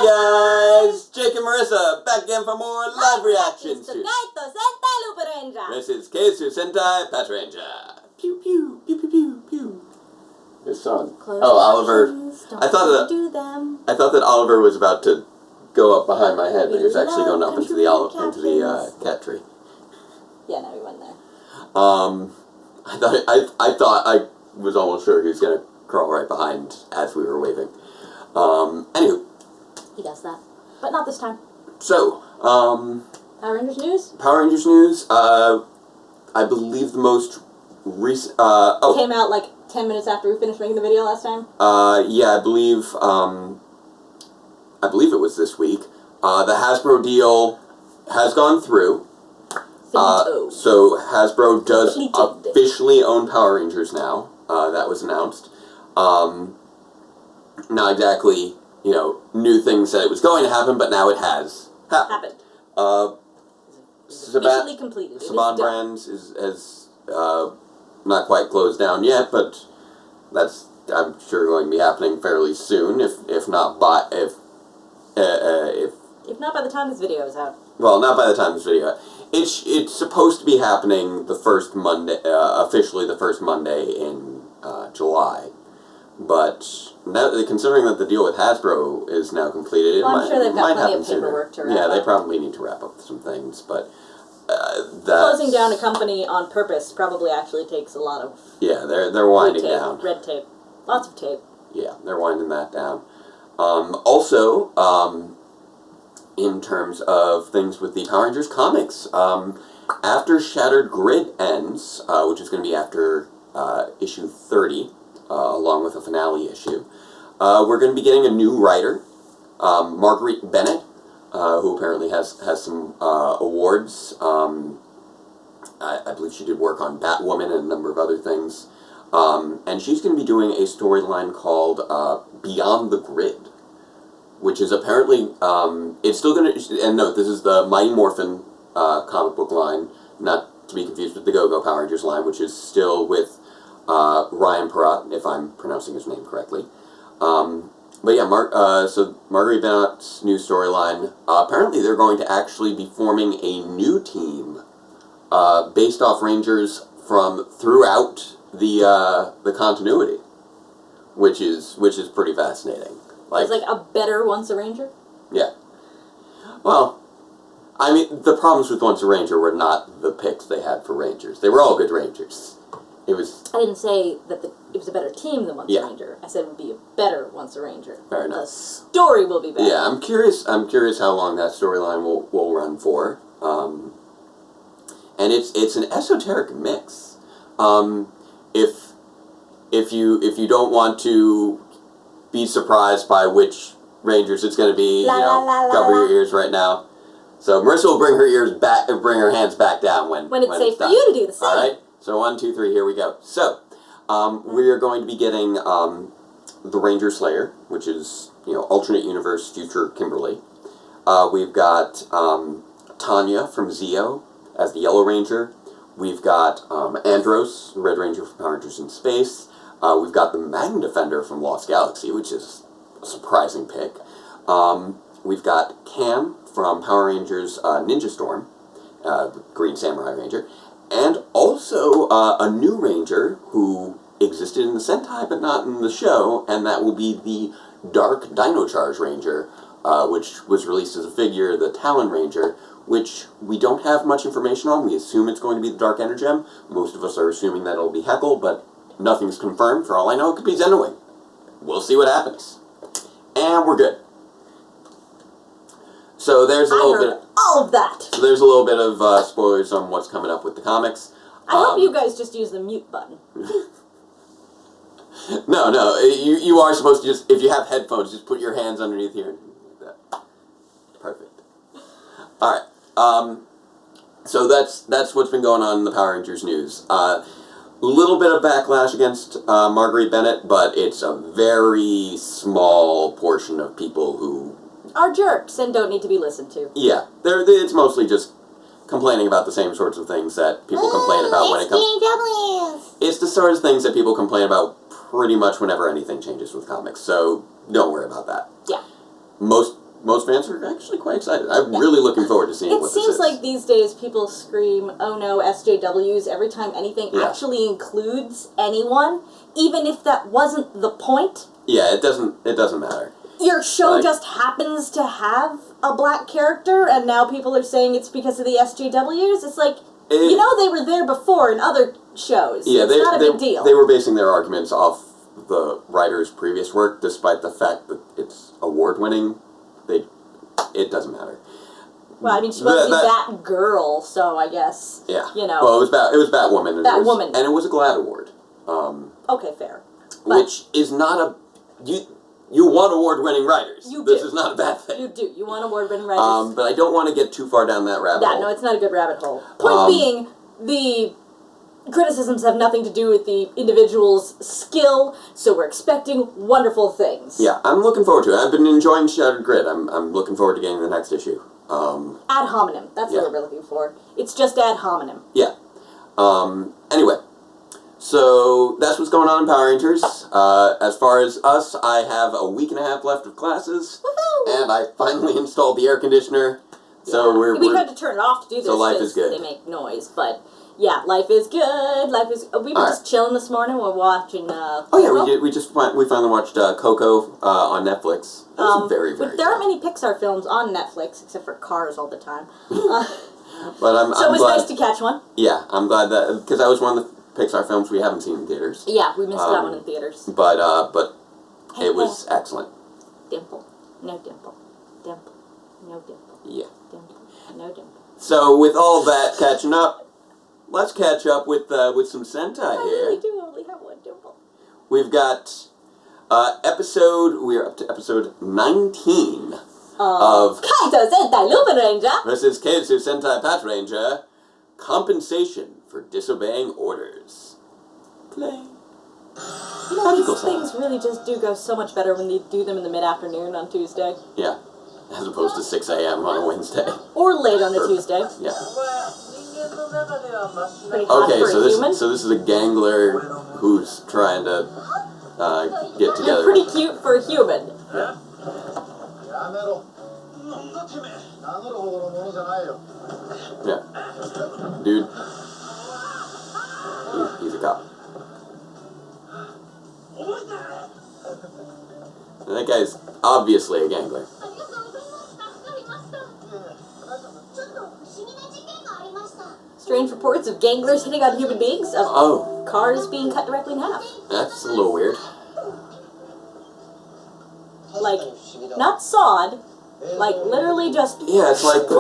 Hi guys! Jake and Marisa back again for more live reactions to Kaitou, Sentai, Lupinranger. This is Keisatsu, Sentai, Patranger. Pew pew, pew pew pew pew. This song. Oliver. I thought that Oliver was about to go up behind my head, but he was actually going up into the cat tree. Yeah, no, he went there. I thought I was almost sure he was gonna crawl right behind as we were waving. Anywho. He does that. But not this time. So, Power Rangers news? Power Rangers news, I believe the most recent, Came out like 10 minutes after we finished making the video last time? Yeah, I believe it was this week. The Hasbro deal has gone through. So Hasbro does officially own Power Rangers now. That was announced. Not exactly, new things that it was going to happen, but now it has happened. Officially completed. Saban Brands has not quite closed down yet, but that's, I'm sure, going to be happening fairly soon. If not by the time this video is out. Well, not by the time this video. It's supposed to be happening the first Monday, officially the first Monday in July. But now, considering that the deal with Hasbro is now completed, I'm sure they've got plenty of paperwork to wrap up. Yeah, they probably need to wrap up some things, but closing down a company on purpose probably actually takes a lot of they're winding down. Red tape. Lots of tape. Yeah, they're winding that down. Also, in terms of things with the Power Rangers comics, after Shattered Grid ends, which is going to be after issue 30, along with a finale issue, we're going to be getting a new writer, Marguerite Bennett, who apparently has some awards. I believe she did work on Batwoman and a number of other things. And she's going to be doing a storyline called Beyond the Grid, which is apparently, it's still going to, and note, this is the Mighty Morphin comic book line, not to be confused with the Go-Go Power Rangers line, which is still with Ryan Perot, if I'm pronouncing his name correctly. But yeah, so Marguerite Bennett's new storyline, apparently they're going to actually be forming a new team based off Rangers from throughout the continuity, which is pretty fascinating. It's like a better Once a Ranger? Yeah. Well, I mean, the problems with Once a Ranger were not the picks they had for Rangers. They were all good Rangers. It was... I didn't say that it was a better team than Once a Ranger. I said it would be a better Once a Ranger. Fair enough. The story will be better. Yeah, I'm curious how long that storyline will run for. And it's an esoteric mix. If you don't want to be surprised by which Rangers it's going to be, cover your ears right now. So Marisa will bring her hands back down when it's safe for you to do the same. All right. So 1, 2, 3, here we go. So we are going to be getting the Ranger Slayer, which is alternate universe future Kimberly. We've got Tanya from Zeo as the Yellow Ranger. We've got Andros, the Red Ranger from Power Rangers in Space. We've got the Magnum Defender from Lost Galaxy, which is a surprising pick. We've got Cam from Power Rangers Ninja Storm, the Green Samurai Ranger. And also a new Ranger who existed in the Sentai but not in the show, and that will be the Dark Dino Charge Ranger, which was released as a figure, the Talon Ranger, which we don't have much information on. We assume it's going to be the Dark Energem. Most of us are assuming that it'll be Heckle, but nothing's confirmed. For all I know, it could be Zenowing. We'll see what happens. And we're good. So there's a little bit... all of that! So there's a little bit of spoilers on what's coming up with the comics. I hope you guys just use the mute button. No, you are supposed to just, if you have headphones, just put your hands underneath here and like that. Perfect. Alright, so that's what's been going on in the Power Rangers news. A little bit of backlash against Marguerite Bennett, but it's a very small portion of people who are jerks and don't need to be listened to. Yeah, it's mostly just complaining about the same sorts of things that people complain about when it comes... It's the sort of things that people complain about pretty much whenever anything changes with comics, so don't worry about that. Yeah. Most most fans are actually quite excited. I'm really looking forward to seeing what this is. It seems like these days people scream, "Oh no, SJWs!" every time anything actually includes anyone, even if that wasn't the point. Yeah, it doesn't matter. Your show just happens to have a black character, and now people are saying it's because of the SJWs. It's like, you know, they were there before in other shows. Yeah, it's not a big deal. They were basing their arguments off the writer's previous work, despite the fact that it's award-winning. It doesn't matter. Well, I mean, she wasn't that girl, so I guess, you know. Well, it was Batwoman. Batwoman. And it was a GLAAD award. Okay, fair. Which is not a... You want award-winning writers. This is not a bad thing. You do. You want award-winning writers. But I don't want to get too far down that rabbit hole. No, it's not a good rabbit hole. Point being, the criticisms have nothing to do with the individual's skill, so we're expecting wonderful things. Yeah, I'm looking forward to it. I've been enjoying Shattered Grid. I'm looking forward to getting the next issue. Ad hominem. That's what we're looking for. It's just ad hominem. Yeah. Anyway. So, that's what's going on in Power Rangers. As far as us, I have a week and a half left of classes. Woohoo! And I finally installed the air conditioner. So we had to turn it off to do this. So life is good. They make noise, but yeah, life is good. We were just chilling this morning. We're watching. We finally watched Coco on Netflix. It was very there aren't many Pixar films on Netflix except for Cars all the time. But I'm so it was glad, nice to catch one. Yeah, I'm glad that because that was one of the Pixar films we haven't seen in theaters. Yeah, we missed that one in theaters. But it was excellent. Dimple, no dimple, dimple, no dimple. Yeah. Dimple, no dimple. So with all that catching up, let's catch up with some Sentai here. I really do only have one dimple. We've got we're up to episode 19 of Kaitou Sentai Lupinranger. This is Keisatsu Sentai Patranger, Compensation for Disobeying Orders. Play. You know, these things really just do go so much better when you do them in the mid-afternoon on Tuesday. Yeah, as opposed to 6 a.m. on a Wednesday. Or late on a Tuesday. Yeah. Pretty hot for a human. So this is a gangler who's trying to get together. You're pretty cute for a human. Yeah. Yeah. Dude. He's a cop. And that guy's obviously a gangler. Strange reports of ganglers hitting on human beings, of cars being cut directly in half. That's a little weird. Like, not sawed, like literally just. Yeah, it's like the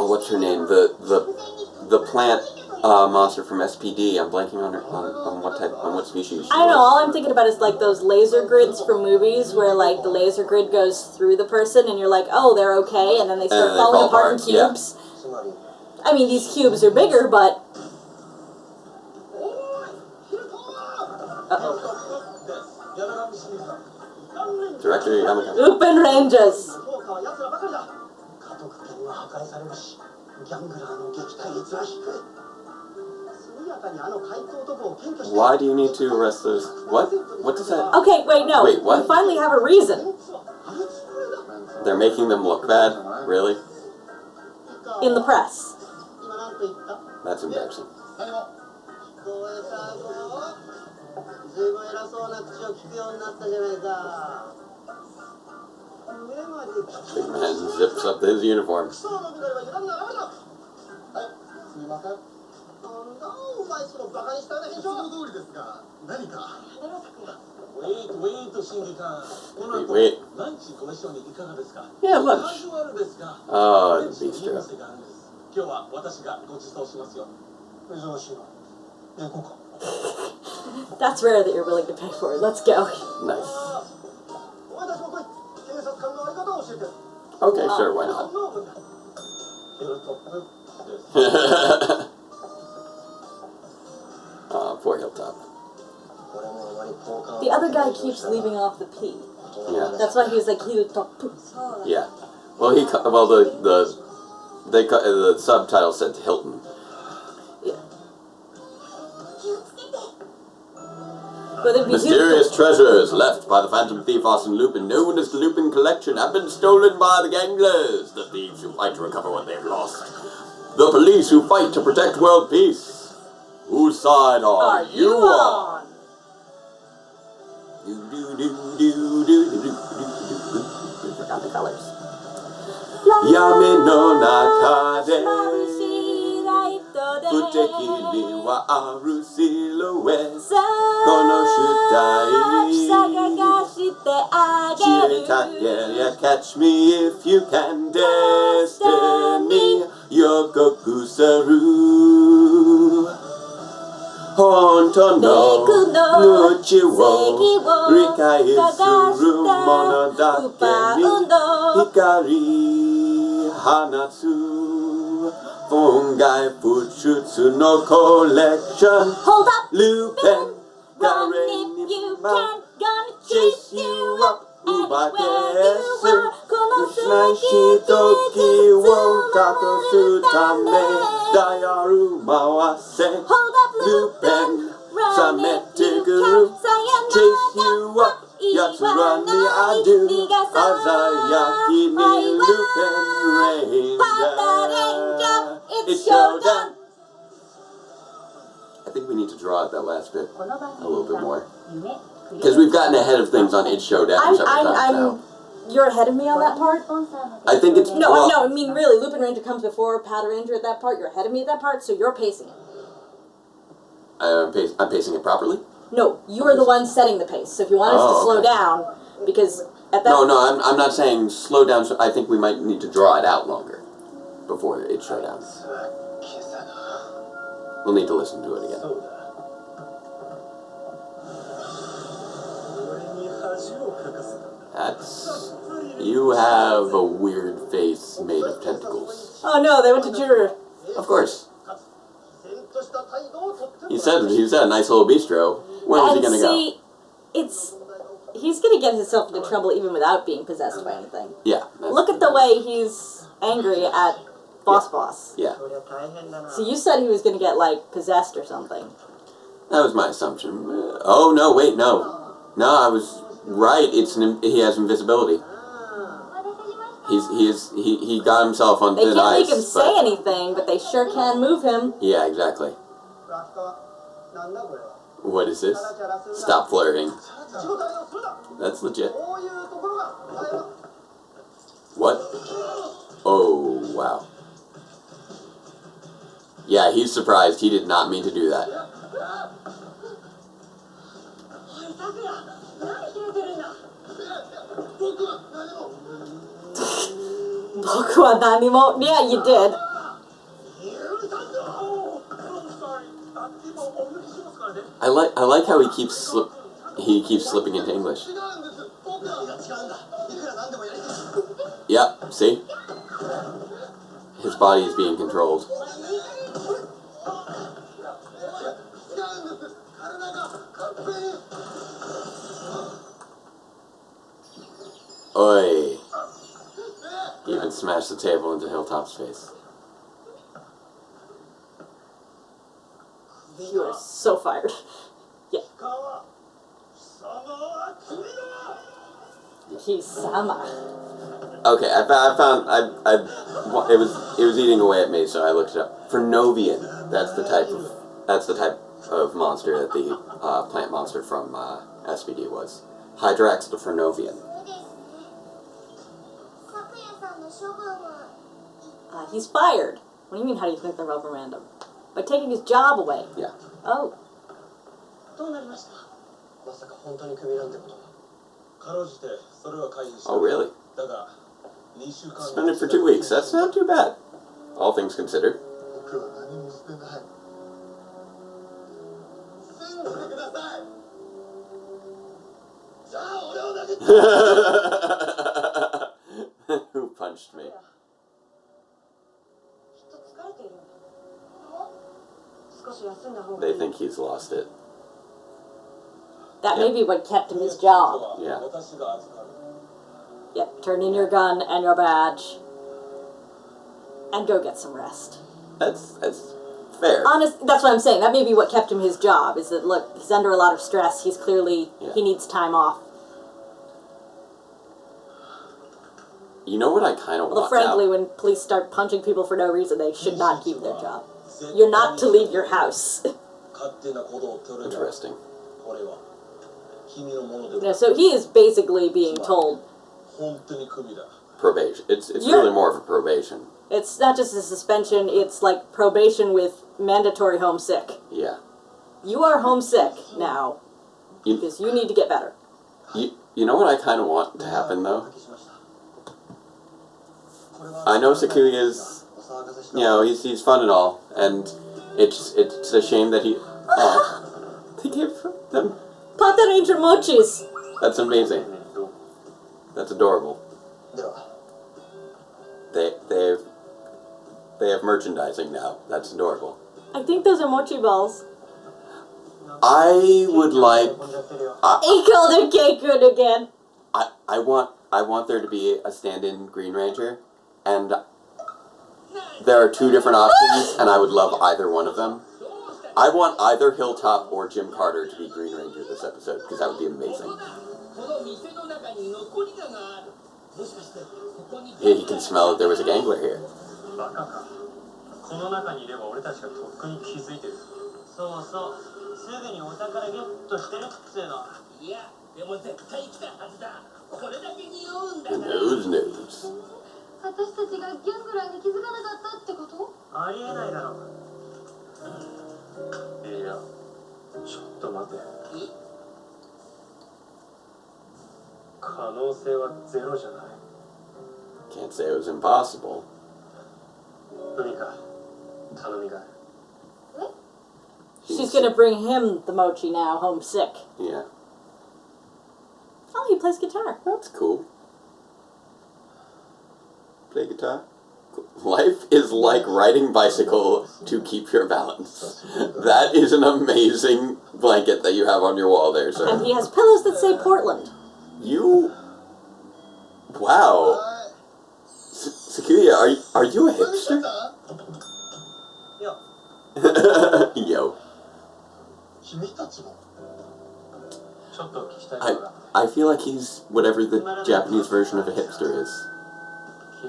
what's her name? The plant monster from SPD. I'm blanking on what species. I don't know. All I'm thinking about is like those laser grids from movies where like the laser grid goes through the person and you're like, oh, they're okay, and then they start falling apart in cubes. Yeah. I mean, these cubes are bigger, but. Director Yamaka. Lupinrangers. Why do you need to arrest those? What? What does that? Okay, wait, no. Wait, what? We finally have a reason. They're making them look bad? Really? In the press. That's embarrassing. Big man zips up his uniform. Wait. Yeah, lunch. Oh, the bistro. That's rare that you're willing to pay for it. Let's go. Nice. Okay, sure, why not? Poor Hilltop. The other guy keeps leaving off the P. Yeah. That's why he was like Hilltop. Yeah. Well, the subtitle said Hilton. Yeah. Whether it be Mysterious treasures left by the Phantom Thief Austin Lupin, known as the Lupin Collection, have been stolen by the Ganglers, the thieves who fight to recover what they've lost. The police who fight to protect world peace. Whose side are you on? Forgot the colors. Yami no naka de futekiri wa aru silhouette. Kono shutai catch me if you can. Destiny yokoku saru. Honto no nuchi wo rikai suru monodake ni hikari hanatsu fungai fushutsu no collection. Hold up, Lupin, run if you can, gonna chase you up anywhere you are. Ushinai shitoki wo kakosu tame dayaru mawase. Hold up, Lupin, run if you Sametiguru, can, chase you up, Yatsurani Adu, Azayaki ni Lupin Ranger. It's showdown. I think we need to draw out that last bit a little bit more. Because we've gotten ahead of things on It's Showdown several times now. You're ahead of me on that part? I think it's... No, I mean really, Lupinranger comes before Patranger at that part. You're ahead of me at that part, so you're pacing it. I'm pacing it properly? No, you are the one setting the pace. So if you want us to slow down, because at that... No, I'm not saying slow down. So I think we might need to draw it out longer before It's Showdown. We'll need to listen to it again. That's... You have a weird face made of tentacles. Oh no, they went to Juror. Of course. He said a nice little bistro. When is he gonna go? He's gonna get himself into trouble even without being possessed by anything. Yeah. Look at the way he's angry at Boss. Yeah. So you said he was gonna get like possessed or something. That was my assumption. Oh no, wait, no. No, I was right. He has invisibility. He got himself on thin ice. They can't make him say anything, but they sure can move him. Yeah, exactly. What is this? Stop flirting. That's legit. What? Oh, wow. Yeah, he's surprised. He did not mean to do that. Yeah, you did. I like how he keeps slipping into English. Yep, see? His body is being controlled. Oi. He even smashed the table into Hilltop's face. You are so fired. Yeah. Kisama. Okay, it was eating away at me, so I looked it up. Fernovian. That's the type of monster that the plant monster from SPD was. Hydrax the Fernovian. He's fired. What do you mean, how do you think they're random? By taking his job away. Yeah. Oh. Oh, really? Suspended for 2 weeks. That's not too bad. All things considered. Who punched me? They think he's lost it. That may be what kept him his job. Yeah. Yep, turn in your gun and your badge. And go get some rest. That's Fair. That's what I'm saying. That may be what kept him his job, is that, look, he's under a lot of stress. He's clearly, he needs time off. You know what I kind of want Well, frankly, now? when police start punching people for no reason, they should not keep their job. You're not to leave your house. Interesting. Yeah, so he is basically being told... Probation. It's really more of a probation. It's not just a suspension, it's like probation with mandatory homesick. Yeah. You are homesick now, because you need to get better. You know what I kind of want to happen, though? I know Sakuya's, you know, he's fun and all, and it's a shame that he... they gave them... Patranger mochis! That's amazing. That's adorable. They have merchandising now. That's adorable. I think those are mochi balls. I would like... He called her Keikun again. I want there to be a stand-in Green Ranger, and there are two different options, and I would love either one of them. I want either Hilltop or Jim Carter to be Green Ranger this episode, because that would be amazing. Yeah, you can smell that there was a gangler here. News. 私たちがギャングラーに気づかなかったってこと？ありえないだろう。いや、ちょっと待て。可能性はゼロじゃない。Can't say it was impossible. 何か頼みがある。She's gonna bring him the mochi now, homesick. Yeah. Oh, he plays guitar. That's cool. Play guitar? Life is like riding bicycle to keep your balance. That is an amazing blanket that you have on your wall there, sir. And he has pillows that say Portland. You... Wow. Sakuya, are you a hipster? Yo. I feel like he's whatever the Japanese version of a hipster is. I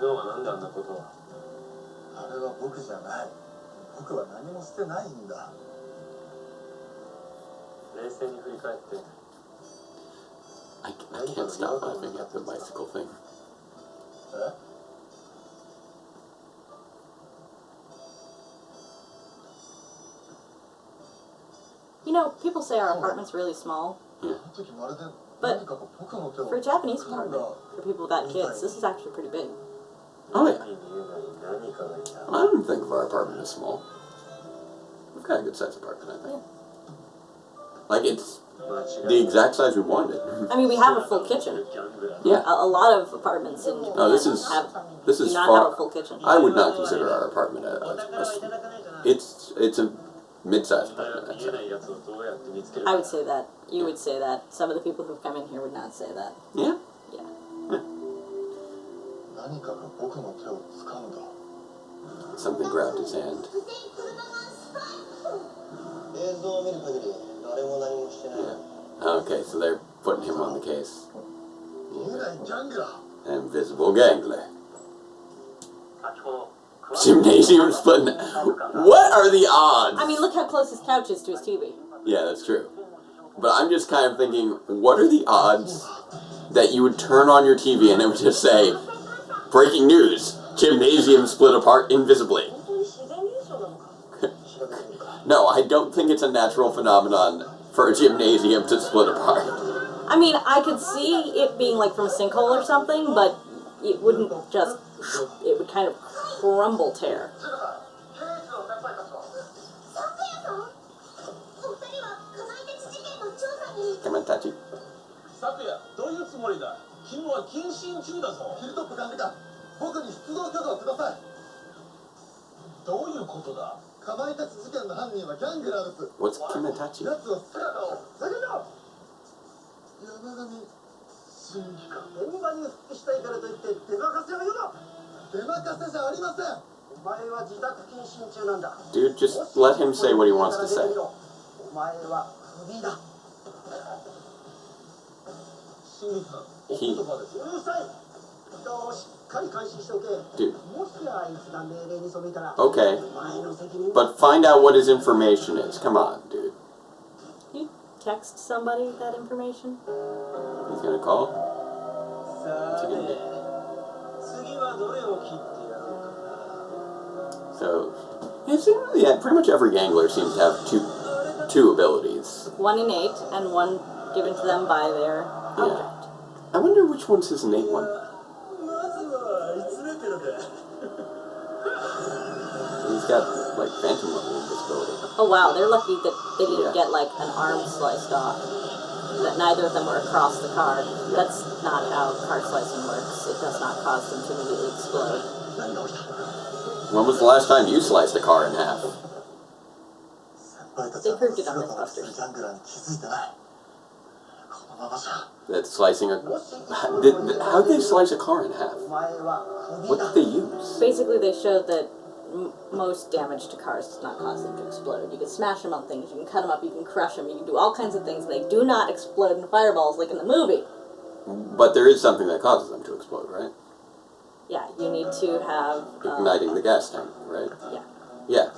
can't stop laughing at the bicycle thing. You know, people say our apartment's really small. Yeah. But for a Japanese apartment, for people with that kids, this is actually pretty big. Oh yeah. I don't think of our apartment as small. We've got a good sized apartment, I think. Yeah. Like, it's the exact size we wanted. I mean, we have a full kitchen. Yeah. A lot of apartments in Japan this is do not far. have a full kitchen. I would not consider our apartment it's a mid-sized apartment, I'd say. I would say that. You would say that. Some of the people who've come in here would not say that. Yeah? Yeah. Something grabbed his hand. Yeah. Okay, so they're putting him on the case. Invisible gangler. Gymnasium splitting. What are the odds? I mean, look how close his couch is to his TV. Yeah, that's true. But I'm just kind of thinking, what are the odds that you would turn on your TV and it would just say, breaking news, gymnasium split apart invisibly? No, I don't think it's a natural phenomenon for a gymnasium to split apart. I mean, I could see it being like from a sinkhole or something, but it wouldn't just, it would kind of crumble tear. Come on, Tachi. What's Kimatachi? Dude, just let him say what he wants to say. Dude. Okay. But find out what his information is. Come on, dude. You text somebody that information? He's gonna call? What's he gonna do? So, yeah, pretty much every Gangler seems to have two abilities. One innate and one given to them by their object. I wonder which one's his innate one. He's got, like, phantom level invisibility. Oh wow, they're lucky that they didn't get, like, an arm sliced off. That neither of them were across the card. That's not how card slicing works. It does not cause them to immediately explode. When was the last time you sliced a car in half? They proved it on Mythbusters. That slicing a... How did they slice a car in half? What did they use? Basically, they showed that most damage to cars does not cause them to explode. You can smash them on things, you can cut them up, you can crush them, you can do all kinds of things, and they do not explode in fireballs like in the movie. But there is something that causes them to explode, right? Yeah, you need to have... igniting the gas tank, right? Yeah. Yeah.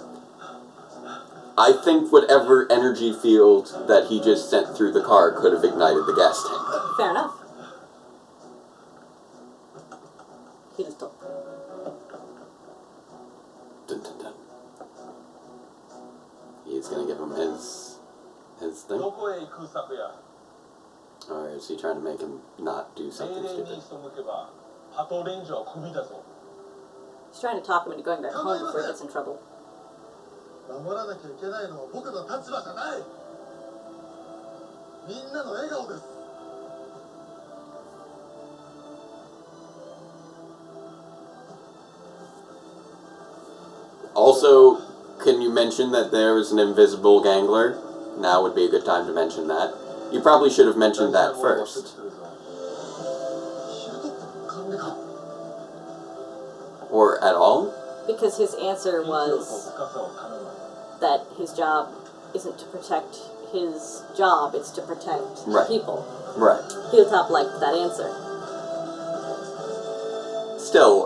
I think whatever energy field that he just sent through the car could have ignited the gas tank. Fair enough. He just told. Dun, dun, dun. He's gonna give him his thing? Or is he trying to make him not do something stupid? He's trying to talk him into going back home before he gets in trouble. Also, can you mention that there is an invisible Gangler? Now would be a good time to mention that. You probably should have mentioned that first. Or at all? Because his answer was that his job isn't to protect his job, it's to protect people. Right. Hilltop liked that answer. Still,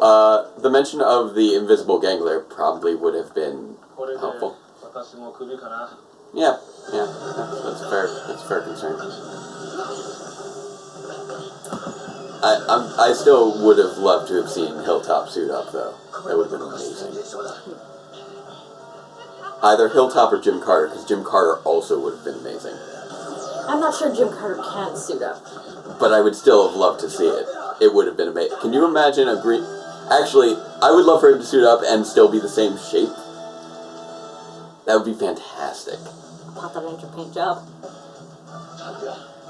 the mention of the invisible Gangler probably would have been helpful. Yeah, that's fair. That's a fair concern. I still would have loved to have seen Hilltop suit up, though. That would have been amazing. Either Hilltop or Jim Carter, because Jim Carter also would have been amazing. I'm not sure Jim Carter can suit up. But I would still have loved to see it. It would have been amazing. Can you imagine a green... Actually, I would love for him to suit up and still be the same shape. That would be fantastic. Patranger paint job.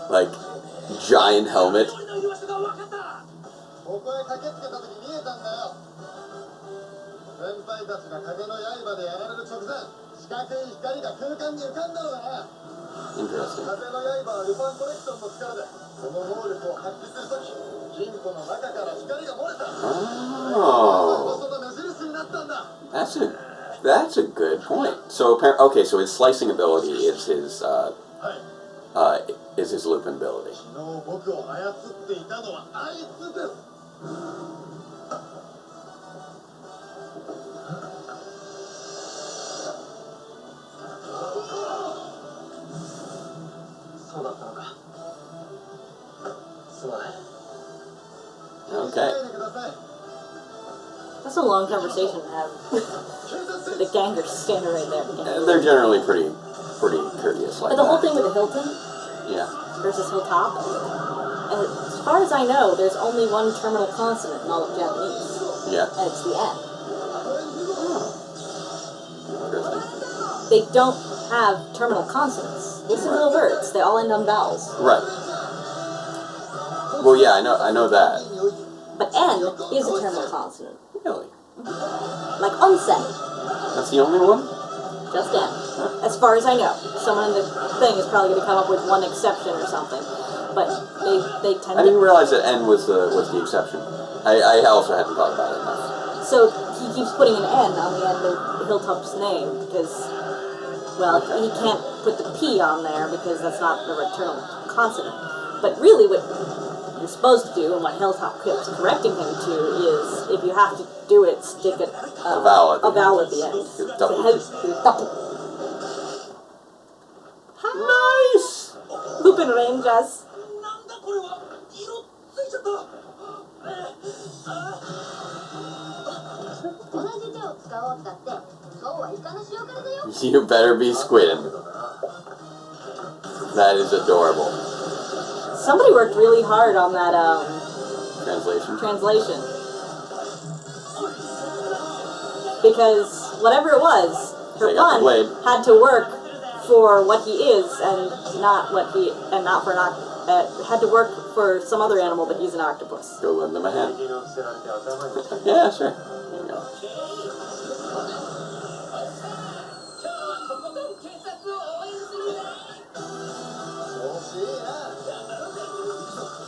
Like, giant helmet. Interesting. Oh, that's a good point. So okay, so his slicing ability is his Lupin ability. Okay. That's a long conversation to have. The gangers standing right there. They're generally pretty courteous like But the whole that. thing with the Hilton versus Hilltop, as far as I know, there's only one terminal consonant in all of Japanese. Yeah. And it's the N. Interesting. They don't have terminal consonants. Listen to the words. They all end on vowels. Right. Well, yeah, I know that. But N is a terminal consonant. Really? Like onsen. That's the only one? Just N. As far as I know. Someone in the thing is probably going to come up with one exception or something. But they tend to... I didn't realize that N was the exception. I also hadn't thought about it enough. So he keeps putting an N on the end of Hilltop's name because, well, he can't put the P on there because that's not the returnal consonant. But really what you're supposed to do, and what Hilltop keeps correcting him to, is if you have to do it, stick a vowel at the end. Nice! Lupinrangers. You better be squidding. That is adorable. Somebody worked really hard on that Translation. Because whatever it was, her pun had to work for what he is and not for an had to work for some other animal, but he's an octopus. Go lend them a hand. Yeah, sure. There you go.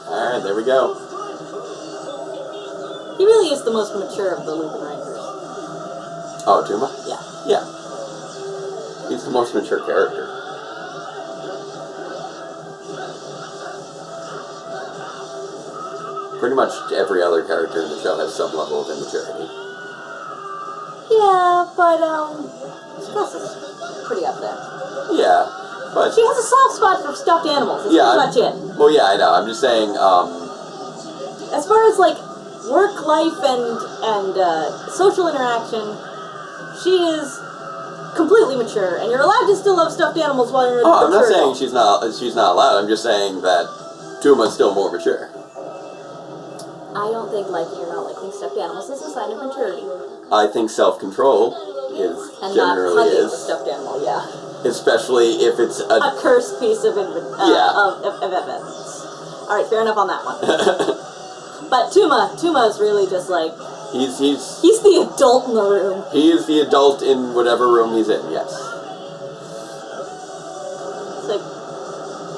Alright, there we go. He really is the most mature of the Lupinrangers. Oh, Tuma? Yeah. Yeah. He's the most mature character. Pretty much every other character in the show has some level of immaturity. Yeah, but, Gus is pretty up there. Yeah, but... She has a soft spot for stuffed animals. That's pretty much it. Well, yeah, I know. I'm just saying, as far as, like, work life and social interaction, she is completely mature, and you're allowed to still love stuffed animals while you're I'm not saying she's not allowed. I'm just saying that Tuma's still more mature. I don't think liking or not liking stuffed animals is a sign of maturity. I think self-control is and generally not hugging is. the stuffed animal, yeah. Especially if it's a cursed piece of evidence. All right, fair enough on that one. But Tuma's really just like he's the adult in the room. He is the adult in whatever room he's in. Yes. It's like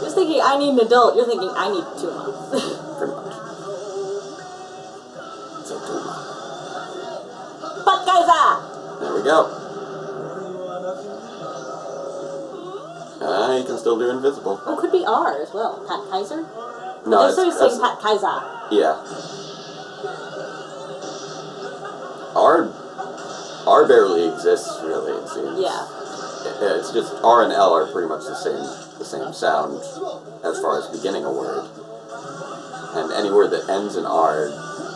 you're thinking I need an adult. You're thinking I need Tuma. Pretty much. So Tuma. Patranger. There we go. He can still do invisible. Oh, could be R as well. Pat Kaiser? No, it's saying Pat Kaiser. Yeah. R barely exists, really, it seems. Yeah. It's just R and L are pretty much the same sound as far as beginning a word. And any word that ends in R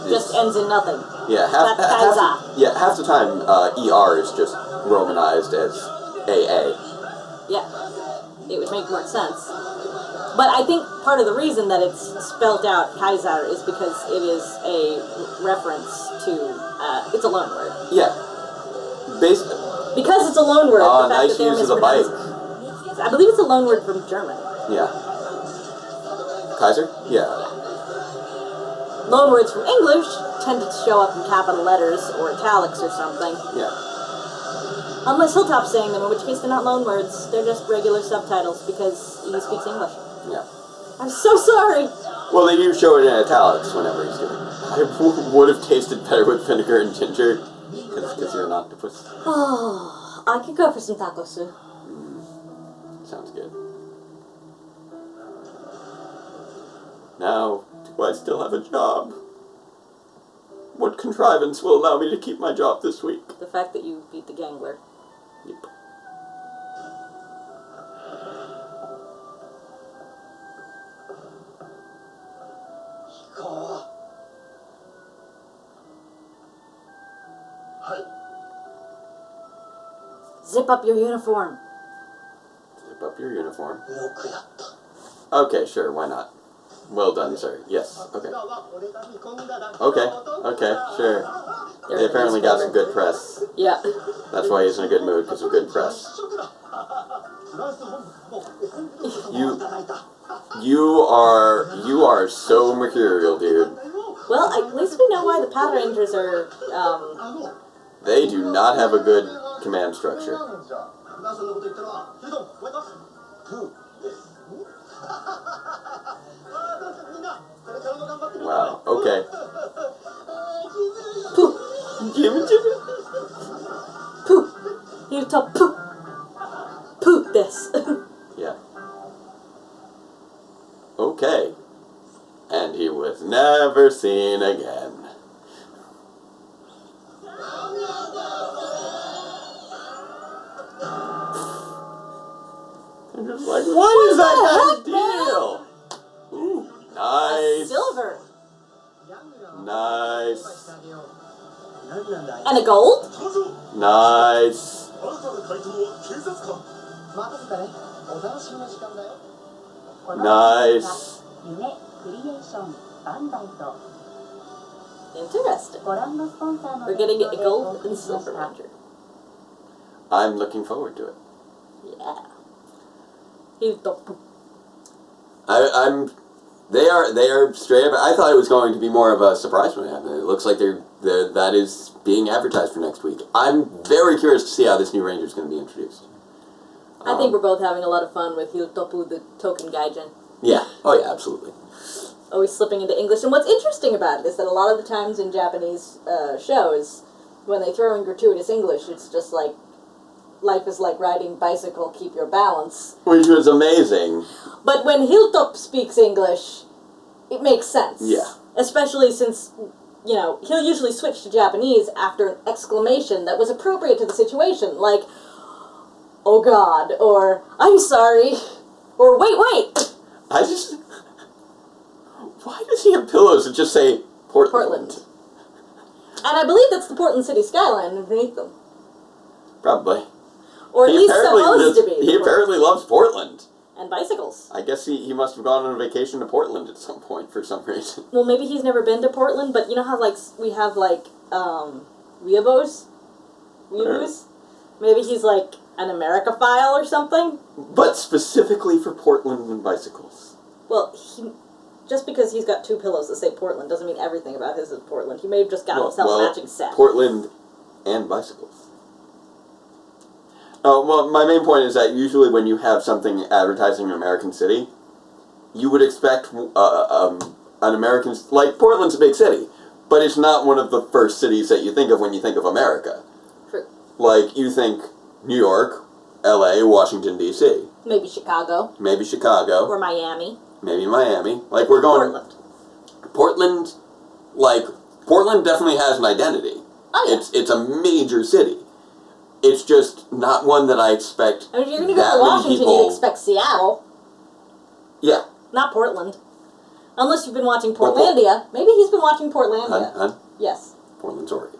just ends in nothing. Yeah, half the time ER is just romanized as AA. Yeah. It would make more sense. But I think part of the reason that it's spelled out Kaiser is because it is a reference to, it's a loan word. Yeah. Basically. Because it's a loan word, the fact nice that they're use of the bike. I believe it's a loan word from German. Yeah. Kaiser? Yeah. Loan words from English tend to show up in capital letters or italics or something. Yeah. Unless Hilltop's saying them, in which case they're not loan words, they're just regular subtitles because he speaks English. Yeah. I'm so sorry! Well, they do show it in italics whenever he's doing it. I would have tasted better with vinegar and ginger, because you're an octopus. Oh, I could go for some tacos too. Sounds good. Now, do I still have a job? What contrivance will allow me to keep my job this week? The fact that you beat the gangler. Yep. Zip up your uniform. Zip up your uniform. Okay, sure, why not? Well done, sir. Yes, okay. Okay, sure. They apparently got some good press. Yeah. That's why he's in a good mood, because of good press. You are so mercurial, dude. Well, at least we know why the Patrangers are, They do not have a good command structure. Wow, okay. Give again. I'm just like, what is that guy's deal? Ooh, nice. Silver. Nice. And a gold? Nice. Nice. Interesting. We're getting a gold and silver ranger. I'm looking forward to it. Yeah. He's the... They are straight up. I thought it was going to be more of a surprise when it happened. It looks like that is being advertised for next week. I'm very curious to see how this new ranger is going to be introduced. I think we're both having a lot of fun with Hiltopu, the token gaijin. Yeah. Oh yeah, absolutely. Always slipping into English. And what's interesting about it is that a lot of the times in Japanese shows, when they throw in gratuitous English, it's just like, life is like riding bicycle, keep your balance. Which was amazing. But when Hiltop speaks English, it makes sense. Yeah. Especially since, you know, he'll usually switch to Japanese after an exclamation that was appropriate to the situation, like, oh God, or I'm sorry, or wait. Why does he have pillows that just say Portland? And I believe that's the Portland City skyline underneath them. Probably. Or at least supposed to be. He apparently loves Portland. And bicycles. I guess he must have gone on a vacation to Portland at some point for some reason. Well, maybe he's never been to Portland, but you know how, like, we have, like, weeaboos? Weeaboos? Maybe he's, like, an America-phile or something? But specifically for Portland and bicycles. Well, just because he's got two pillows that say Portland doesn't mean everything about his is Portland. He may have just got himself a matching set. Portland and bicycles. Well, my main point is that usually when you have something advertising an American city, you would expect an American... Like, Portland's a big city, but it's not one of the first cities that you think of when you think of America. True. Like, you think New York, L.A., Washington, D.C. Maybe Chicago. Maybe Chicago. Or Miami. Maybe Miami. Like, we're going... Portland. Portland definitely has an identity. Oh, yeah. It's a major city. It's just not one that I expect. I mean, if you're going to go to Washington, you'd expect Seattle. Yeah. Not Portland. Unless you've been watching Portlandia. Maybe he's been watching Portlandia. Huh? Yes. Portland's Oregon.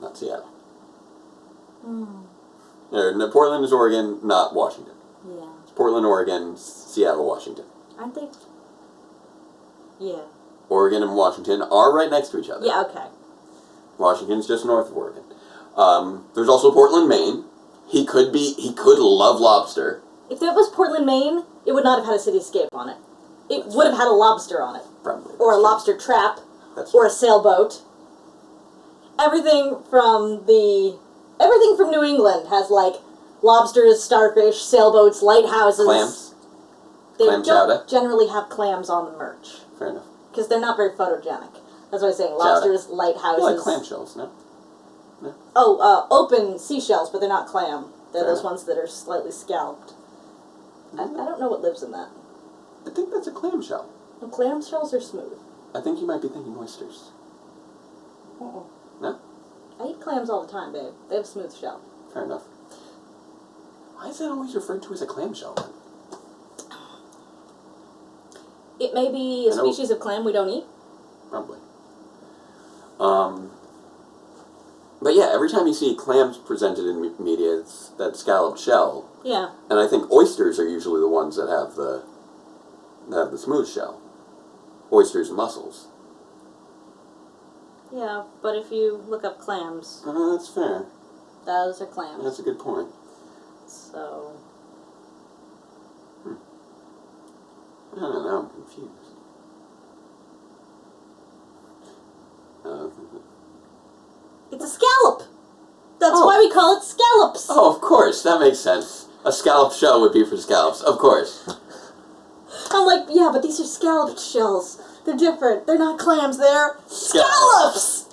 Not Seattle. No, Portland is Oregon, not Washington. Yeah. It's Portland, Oregon, Seattle, Washington. Aren't they? Yeah. Oregon and Washington are right next to each other. Yeah, okay. Washington's just north of Oregon. There's also Portland, Maine. He could love lobster. If that was Portland, Maine, it would not have had a cityscape on it. It would have had a lobster on it. Probably. Or a lobster trap. That's or a sailboat. Everything from New England has, like, lobsters, starfish, sailboats, lighthouses. Clams. They Clam don't chowder. generally have clams on the merch. Fair enough. Because they're not very photogenic. That's what I'm saying. Lobsters, lighthouses. You like clamshells, no? No? Oh, open seashells, but they're not clam. They're Fair those enough. ones that are slightly scalloped. I don't know what lives in that. I think that's a clamshell. No, clam shells are smooth. I think you might be thinking oysters. Uh-uh. No? I eat clams all the time, babe. They have a smooth shell. Fair enough. Why is that always referred to as a clamshell then? It may be a species of clam we don't eat. Probably. But yeah, every time you see clams presented in media, it's that scalloped shell. Yeah. And I think oysters are usually the ones that have the smooth shell. Oysters and mussels. Yeah, but if you look up clams... That's fair. Those are clams. That's a good point. So... I don't know, I'm confused. It's a scallop! That's why we call it scallops! Oh, of course, that makes sense. A scallop shell would be for scallops, of course. I'm like, yeah, but these are scalloped shells. They're different. They're not clams, they're scallops!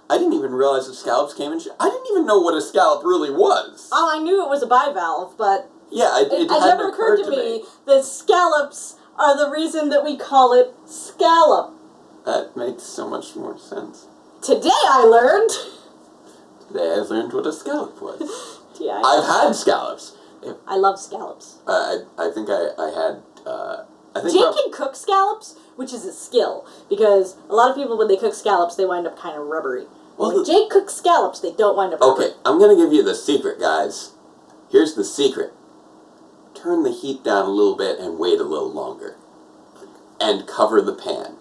I didn't even realize that scallops came in I didn't even know what a scallop really was. Oh, I knew it was a bivalve, but... Yeah, it never occurred to me that scallops are the reason that we call it scallop. That makes so much more sense. Today I learned. Today I learned what a scallop was. Yeah, I've had scallops. I love scallops. I think I had. I think Jake can cook scallops, which is a skill, because a lot of people, when they cook scallops, they wind up kind of rubbery. Well, when Jake cooks scallops, they don't wind up rubbery. Okay, I'm going to give you the secret, guys. Here's the secret. Turn the heat down a little bit and wait a little longer. And cover the pan.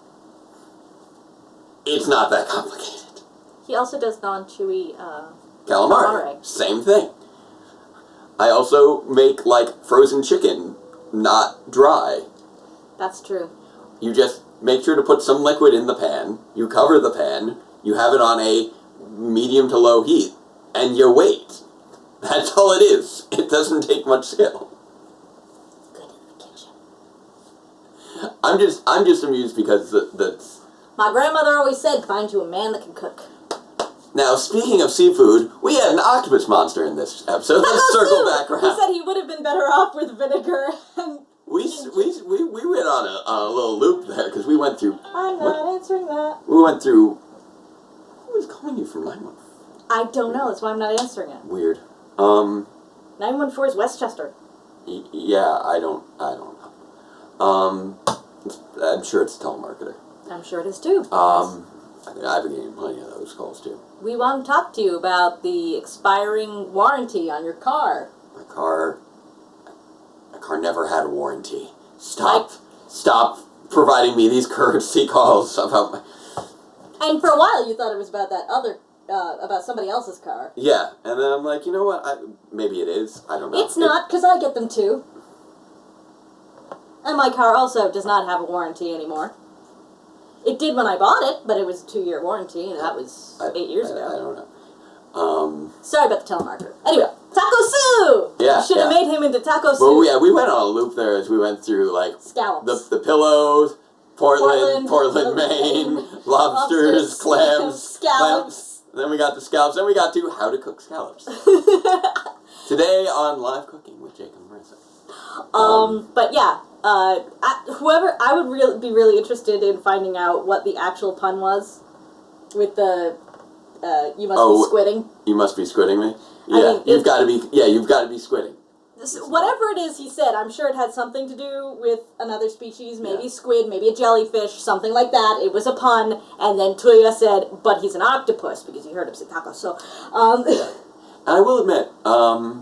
It's not that complicated. He also does non-chewy Calamari. Same thing. I also make, like, frozen chicken not dry. That's true. You just make sure to put some liquid in the pan, you cover the pan, you have it on a medium to low heat, and you wait. That's all it is. It doesn't take much skill. Good in the kitchen. I'm just amused because that's... My grandmother always said, find you a man that can cook. Now, speaking of seafood, we had an octopus monster in this episode. Let's circle back around. He said he would have been better off with vinegar and... We went on a little loop there, because we went through... I'm not answering that. We went through... Who was calling you from 911? I don't know, that's why I'm not answering it. Weird. 914 is Westchester. Yeah, I don't know. I'm sure it's a telemarketer. I'm sure it is too. I've been getting plenty of those calls too. We want to talk to you about the expiring warranty on your car. My car never had a warranty. Stop providing me these courtesy calls about my... And for a while you thought it was about that other, about somebody else's car. Yeah, and then I'm like, you know what, maybe it is, I don't know. It's not, because I get them too. And my car also does not have a warranty anymore. It did when I bought it, but it was a 2-year warranty, and that was 8 years ago. I don't know. Sorry about the telemarketer. Anyway, Taco Sue! Yeah, You should have made him into Taco Sue. Well, yeah, we went on a loop there as we went through, like... Scallops. The pillows, Portland, Maine, lobsters, clams, scallops. Then we got the scallops. Then we got to how to cook scallops. Today on Live Cooking with Jake and Marisa. But yeah, I would be really interested in finding out what the actual pun was with the you must be squidding. You must be squidding me? Yeah, I mean, you've got to be squidding. Whatever it is he said, I'm sure it had something to do with another species, maybe squid, maybe a jellyfish, something like that. It was a pun, and then Tuya said, but he's an octopus, because he heard him say taco. So, and I will admit,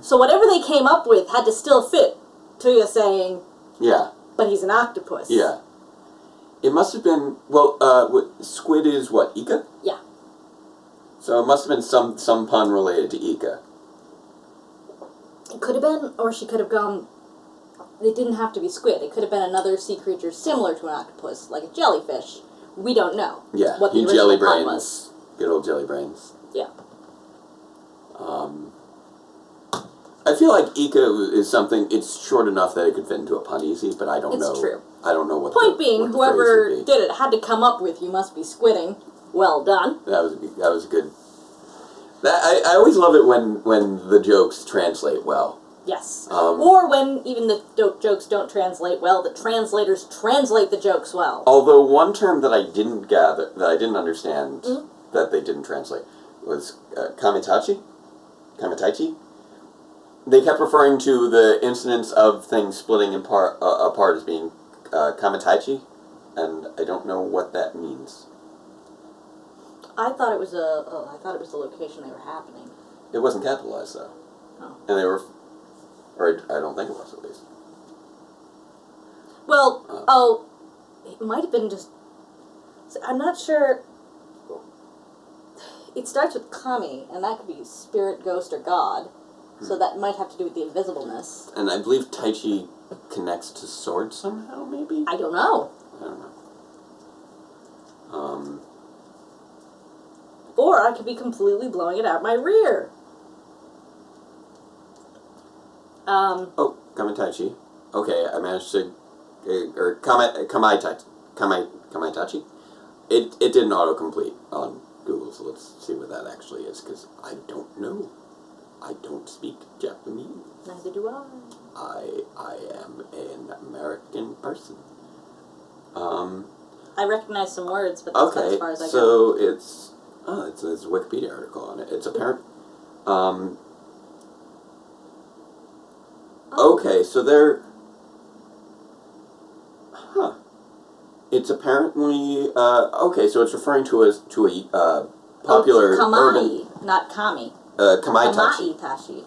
so whatever they came up with had to still fit Tuya saying, yeah, but he's an octopus. Yeah. It must have been, well, squid is what, Ika? Yeah. So it must have been some pun related to Ika. It could have been, or she could have gone, it didn't have to be squid. It could have been another sea creature similar to an octopus, like a jellyfish. We don't know. Yeah, what the you original jelly pun brains. was. Good old jelly brains. Yeah. I feel like Ika is something, it's short enough that it could fit into a pun easy, but I don't know. It's true. I don't know what Point being, whoever did it had to come up with you must be squidding. Well done. That was a good... I always love it when the jokes translate well. Yes. Or when even the jokes don't translate well, the translators translate the jokes well. Although one term that I didn't understand, that they didn't translate, was kamitaichi? Kamitaichi? They kept referring to the incidents of things splitting apart as being kamitaichi, and I don't know what that means. I thought it was the location they were happening. It wasn't capitalized though. Oh. And they were, or I don't think it was at least. Well, it might have been just. I'm not sure. It starts with kami, and that could be spirit, ghost, or god. So that might have to do with the invisibleness. And I believe Tai Chi connects to sword somehow, maybe? I don't know. Or I could be completely blowing it out my rear. Oh, Kamitaichi. Okay, I managed to... or Kamaitachi? It didn't autocomplete on Google, so let's see what that actually is, because I don't know. I don't speak Japanese. Neither do I. I am an American person. I recognize some words, but that's about as far as I go. So it's a Wikipedia article on it. It's apparent. Okay, so they're. Huh. It's apparently okay. So it's referring to a popular Kamai, not Kami. Kamaitachi. Kamaitachi.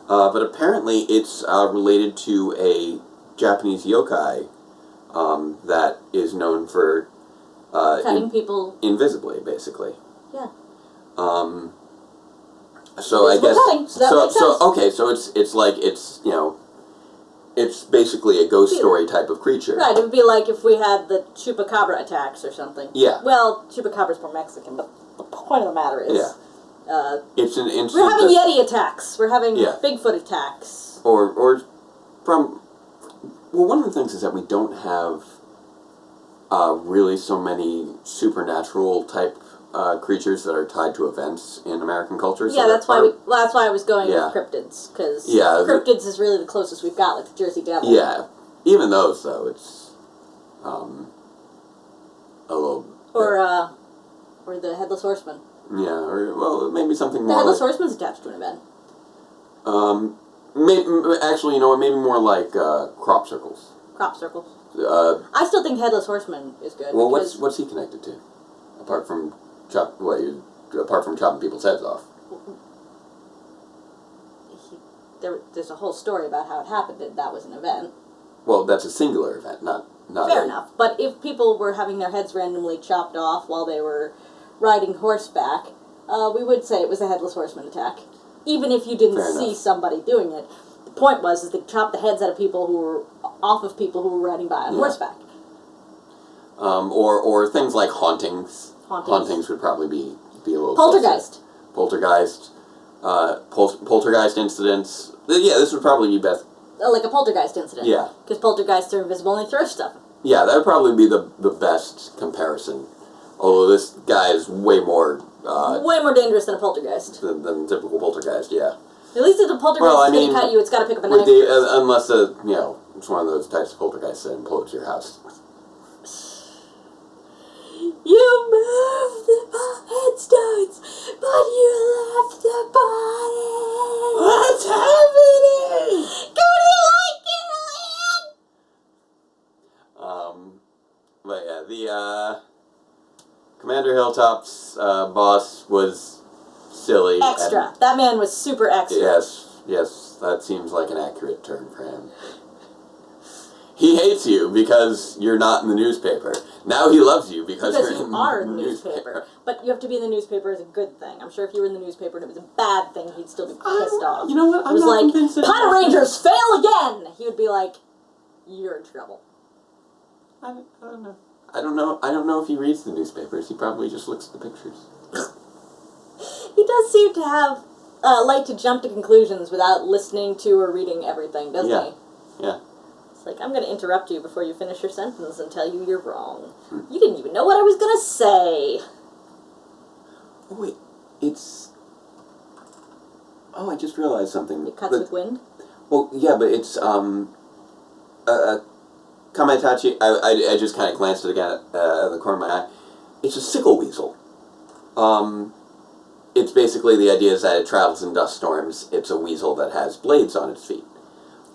But apparently it's related to a Japanese yokai that is known for Cutting people invisibly, basically. Yeah. So I guess cutting, so that makes sense. okay, so it's like it's it's basically a ghost story type of creature. Right, it would be like if we had the chupacabra attacks or something. Yeah. Well, chupacabra's more Mexican, but the point of the matter is, it's an instant. we're having Yeti attacks. We're having Bigfoot attacks. Or from one of the things is that we don't have really so many supernatural type creatures that are tied to events in American culture. Yeah, so that's why I was going with cryptids, because cryptids is really the closest we've got, like the Jersey Devil. Yeah, even those though, it's a little. Or the Headless Horseman. Yeah, or maybe something more. The Headless Horseman's attached to an event. Actually, you know what? Maybe more like crop circles. Crop circles. I still think Headless Horseman is good. Well, what's he connected to, apart from chopping people's heads off? There's a whole story about how it happened, and that was an event. Well, that's a singular event, not. Fair enough, but if people were having their heads randomly chopped off while they were riding horseback, we would say it was a Headless Horseman attack, even if you didn't see somebody doing it. The point was they chopped the heads out of people who were off of people who were riding by on horseback. Or things like hauntings. Hauntings would probably be a little poltergeist. Poltergeist. Poltergeist incidents. Yeah, this would probably be best. Like a poltergeist incident. Yeah. Because poltergeists are invisible and they throw stuff. Yeah, that would probably be the best comparison. Although this guy is way more dangerous than a poltergeist. Than typical poltergeist, yeah. At least if the poltergeist is going to cut you, it's got to pick up a knife. Unless it's one of those types of poltergeists that implodes your house. You moved the headstones, but you left the body. What's happening? Go to like it, Land? But yeah, the Commander Hilltop's boss was silly. Extra. That man was super extra. Yes, that seems like an accurate term for him. He hates you because you're not in the newspaper. Now he loves you because you're in the newspaper. But you have to be in the newspaper as a good thing. I'm sure if you were in the newspaper and it was a bad thing, he'd still be pissed off. You know what? It was like, Patrangers fail again! He would be like, you're in trouble. I don't know. I don't know if he reads the newspapers. He probably just looks at the pictures. He does seem to have like to jump to conclusions without listening to or reading everything, doesn't he? Yeah. Like, I'm going to interrupt you before you finish your sentence and tell you you're wrong. You didn't even know what I was going to say. Oh, wait. It's... Oh, I just realized something. It cuts with wind? Well, yeah, but it's, Kamaitachi, I just kind of glanced at it again at the corner of my eye. It's a sickle weasel. It's basically the idea is that it travels in dust storms. It's a weasel that has blades on its feet.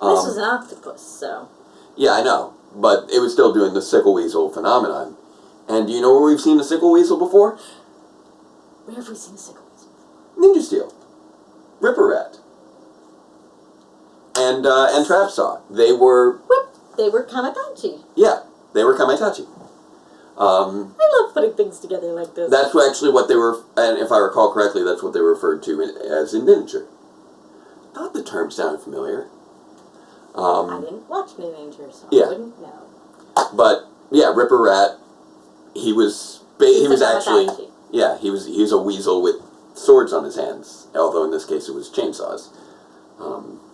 This was an octopus, so... Yeah, I know, but it was still doing the sickle weasel phenomenon. And do you know where we've seen a sickle weasel before? Where have we seen a sickle weasel? Ninja Steel. Ripper Rat. And Trap Saw. They were... They were Kamaitachi. Yeah, they were Kamaitachi. I love putting things together like this. That's actually what they were, and if I recall correctly, that's what they were referred to as in Ninja. I thought the term sounded familiar. I didn't watch Ninja, so I wouldn't know. But yeah, Ripper Rat. He was actually he was a weasel with swords on his hands. Although in this case it was chainsaws.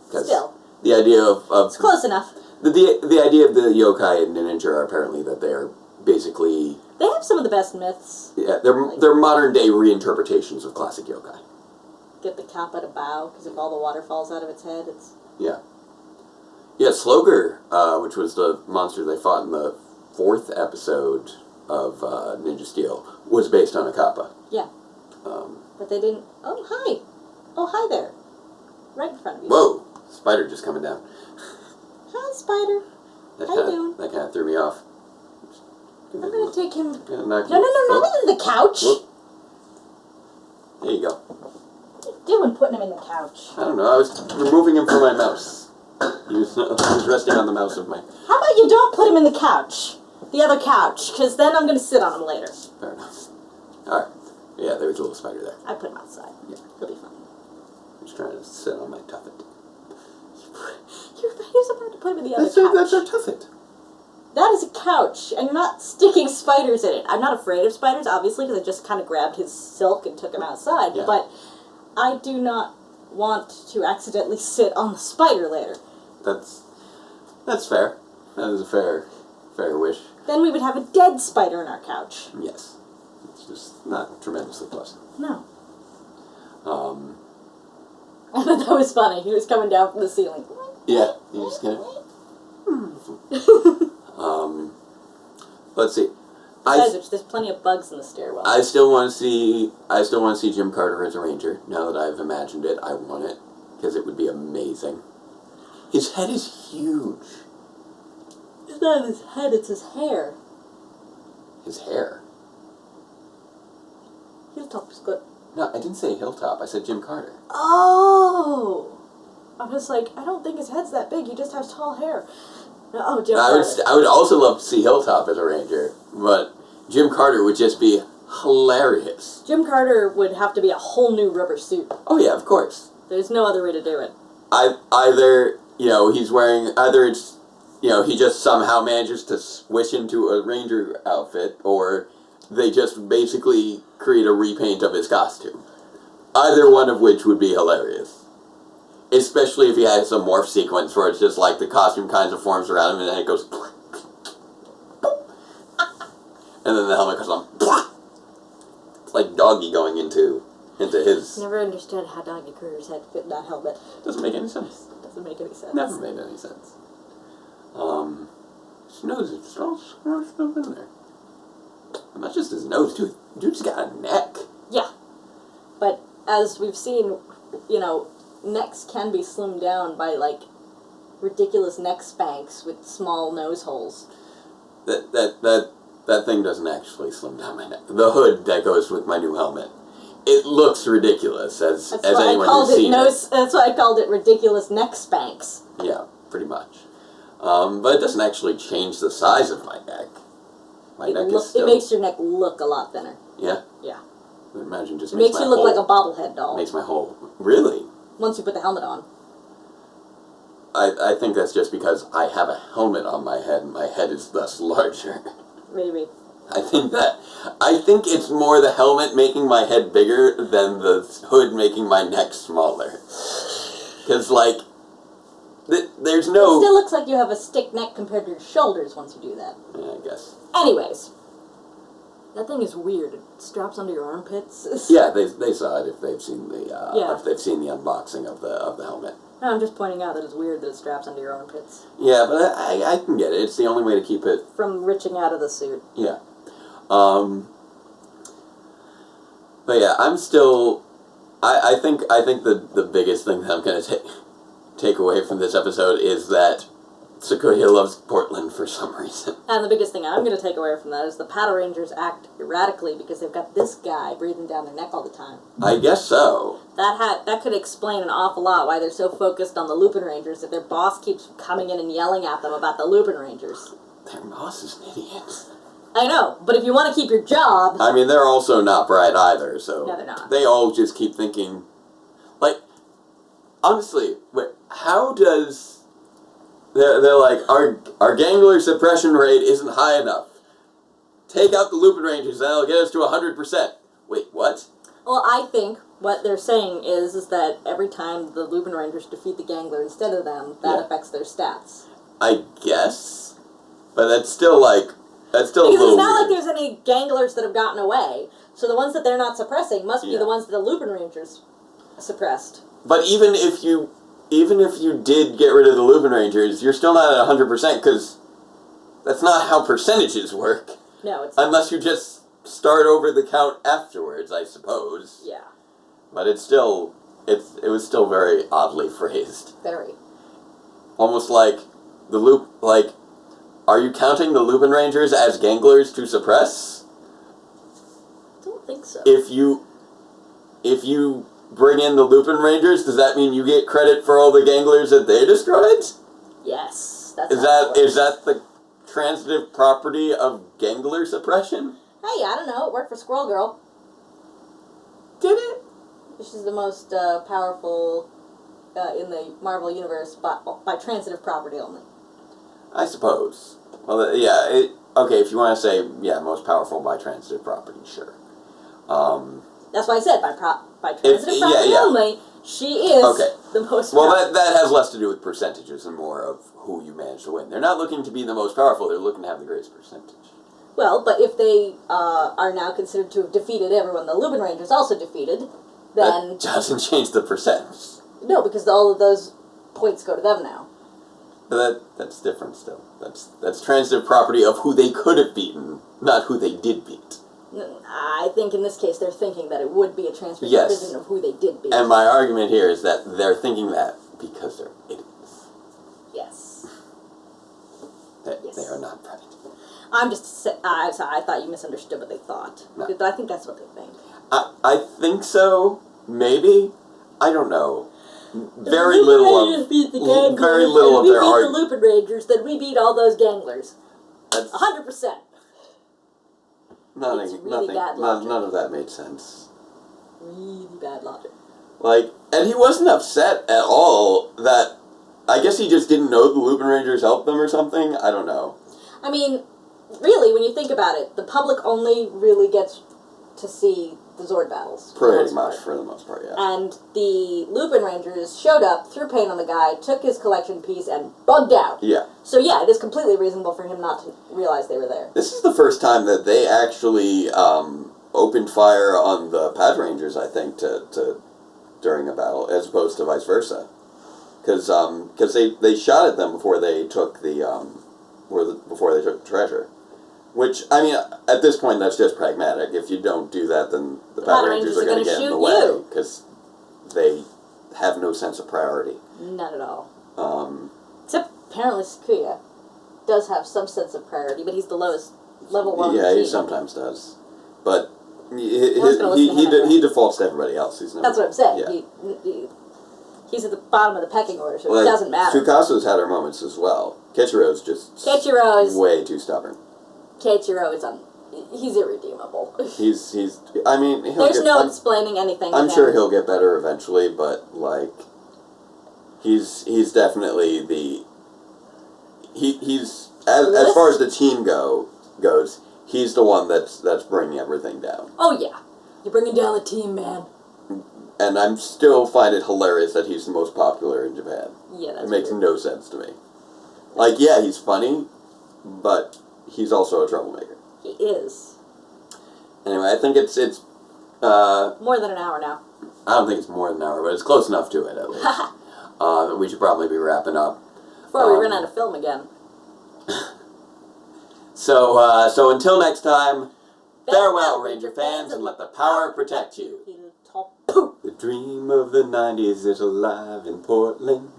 Still, the idea of it's close enough. The idea of the yokai and ninja are apparently that they're basically they have some of the best myths. Yeah, they're modern day reinterpretations of classic yokai. Get the cap at a bow because if all the water falls out of its head, it's Yeah, Slogar, which was the monster they fought in the 4th episode of Ninja Steel was based on a kappa. Yeah. But they didn't... Oh, hi. Oh, hi there. Right in front of you. Whoa! Spider just coming down. Hi, Spider. How you doing? That kind of threw me off. I'm going to take him... No, not into the couch. Whoop. There you go. What are you doing putting him in the couch? I don't know. I was removing him from my mouse. He was resting on the mouse of my... How about you don't put him in the couch? The other couch, because then I'm going to sit on him later. Fair enough. Alright. Yeah, there was a little spider there. I put him outside. Yeah. He'll be fine. I'm just trying to sit on my tuffet. He was about to put him in the other couch. That's our tuffet. That is a couch, and you're not sticking spiders in it. I'm not afraid of spiders, obviously, because I just kind of grabbed his silk and took him outside. Yeah. But I do not want to accidentally sit on the spider later. That's fair. That is a fair wish. Then we would have a dead spider in our couch. Yes. It's just not tremendously pleasant. No. I thought that was funny. He was coming down from the ceiling. Yeah, you just gonna... Let's see. Besides, there's plenty of bugs in the stairwell. I still want to see Jim Carter as a ranger. Now that I've imagined it, I want it because it would be amazing. His head is huge. It's not his head; it's his hair. His hair. Hilltop is good. No, I didn't say Hilltop. I said Jim Carter. Oh, I was like, I don't think his head's that big. He just has tall hair. Oh, Jim Carter. I would also love to see Hilltop as a ranger, but Jim Carter would just be hilarious. Jim Carter would have to be a whole new rubber suit. Oh yeah, of course. There's no other way to do it. Either he's wearing it's he just somehow manages to swish into a ranger outfit, or they just basically create a repaint of his costume. Either one of which would be hilarious. Especially if he has a morph sequence where it's just like the costume kinds of forms around him and then it goes and then the helmet goes on. It's like Doggy going into his... Never understood how Doggy Crutter's head fit in that helmet. Doesn't make any sense. Doesn't make any sense. Never made any sense. His nose is all squished up in there. And not just his nose, dude. Dude's got a neck. Yeah. But as we've seen, necks can be slimmed down by, ridiculous neck spanks with small nose holes. That thing doesn't actually slim down my neck. The hood that goes with my new helmet. It looks ridiculous, as anyone who's seen it. That's why I called it ridiculous neck spanks. Yeah, pretty much. But it doesn't actually change the size of my neck. My neck is still... It makes your neck look a lot thinner. Yeah? Yeah. I imagine just it makes you look like a bobblehead doll. Makes my whole... Really? Once you put the helmet on. I think that's just because I have a helmet on my head, and my head is thus larger. Maybe. I think it's more the helmet making my head bigger than the hood making my neck smaller. Because, there's no... It still looks like you have a stick neck compared to your shoulders once you do that. Yeah, I guess. Anyways. That thing is weird. It straps under your armpits. Yeah, they saw it if they've seen the if they've seen the unboxing of the helmet. No, I'm just pointing out that it's weird that it straps under your armpits. Yeah, but I can get it. It's the only way to keep it... From reaching out of the suit. Yeah. But yeah, I'm still... I think the biggest thing that I'm going to take away from this episode is that Sakuya loves Portland for some reason. And the biggest thing I'm going to take away from that is the Patrangers act erratically because they've got this guy breathing down their neck all the time. I guess so. That could explain an awful lot why they're so focused on the Lupinrangers that their boss keeps coming in and yelling at them about the Lupinrangers. Their boss is an idiot. I know, but if you want to keep your job... I mean, they're also not bright either, so... No, they're not. They all just keep thinking... Honestly, how does... They're like, our gangler suppression rate isn't high enough. Take out the Lupinrangers and that'll get us to 100%. Wait, what? Well, I think what they're saying is that every time the Lupinrangers defeat the gangler instead of them, that affects their stats. I guess. But that's still a little because it's not like there's any ganglers that have gotten away. So the ones that they're not suppressing must be the ones that the Lupinrangers suppressed. But even if you did get rid of the Lupinrangers, you're still not at 100% because That's not how percentages work. No, it's unless you just start over the count afterwards, I suppose. Yeah. But it was still very oddly phrased. Very. Almost like are you counting the Lupinrangers as ganglers to suppress? I don't think so. If you bring in the Lupinrangers, does that mean you get credit for all the ganglers that they destroyed? Yes, is that the transitive property of gangler suppression? Hey, I don't know. It worked for Squirrel Girl. Did it? She's the most powerful in the Marvel Universe by transitive property only. I suppose. Well, yeah. Okay, if you want to say most powerful by transitive property, sure. That's why I said by transitive property only. She is the most powerful. Well, that has less to do with percentages and more of who you manage to win. They're not looking to be the most powerful. They're looking to have the greatest percentage. Well, but if they are now considered to have defeated everyone the Lupinrangers also defeated, then... That doesn't change the percentage. No, because all of those points go to them now. But that's different still. That's transitive property of who they could have beaten, not who they did beat. I think in this case they're thinking that it would be a transitive provision of who they did beat. And my argument here is that they're thinking that because they're idiots. Yes. They are not bright. I'm just... I thought you misunderstood what they thought. No. But I think that's what they think. I think so. Maybe. I don't know. Very little of their argument. We beat the Lupinrangers, then we beat all those ganglers. 100%. None of that made sense. Really bad logic. And he wasn't upset at all that... I guess he just didn't know the Lupinrangers helped them or something. I don't know. I mean, really, when you think about it, the public only really gets to see the Zord battles. Pretty much, for the most part, yeah. And the Lupinrangers showed up, threw paint on the guy, took his collection piece, and bugged out. Yeah. So yeah, it is completely reasonable for him not to realize they were there. This is the first time that they actually opened fire on the Patrangers, I think, during a battle, as opposed to vice versa. Because they shot at them before they took before they took the treasure. Which, I mean, at this point, that's just pragmatic. If you don't do that, then the Patrangers are going to get in the way. Because they have no sense of priority. Not at all. Except, apparently, Sakuya does have some sense of priority, but he's the lowest level one. Yeah, he sometimes does. But he defaults to everybody else. That's what I'm saying. Yeah. He's at the bottom of the pecking order, so it doesn't matter. Tsukasu's had her moments as well. Kechiro's just way too stubborn. Keiichiro is he's irredeemable. I mean, there's no explaining anything. I'm sure he'll get better eventually, but he's definitely he's as far as the team goes, he's the one that's bringing everything down. Oh yeah, you're bringing down the team, man. And I'm still find it hilarious that he's the most popular in Japan. Yeah, that's it makes no sense to me. Yeah, he's funny, but he's also a troublemaker. He is. Anyway, I think it's more than an hour now. I don't think it's more than an hour, but it's close enough to it at least. We should probably be wrapping up before we run out of film again. So until next time, farewell, Ranger fans, and let the power protect you. The dream of the 90s is alive in Portland.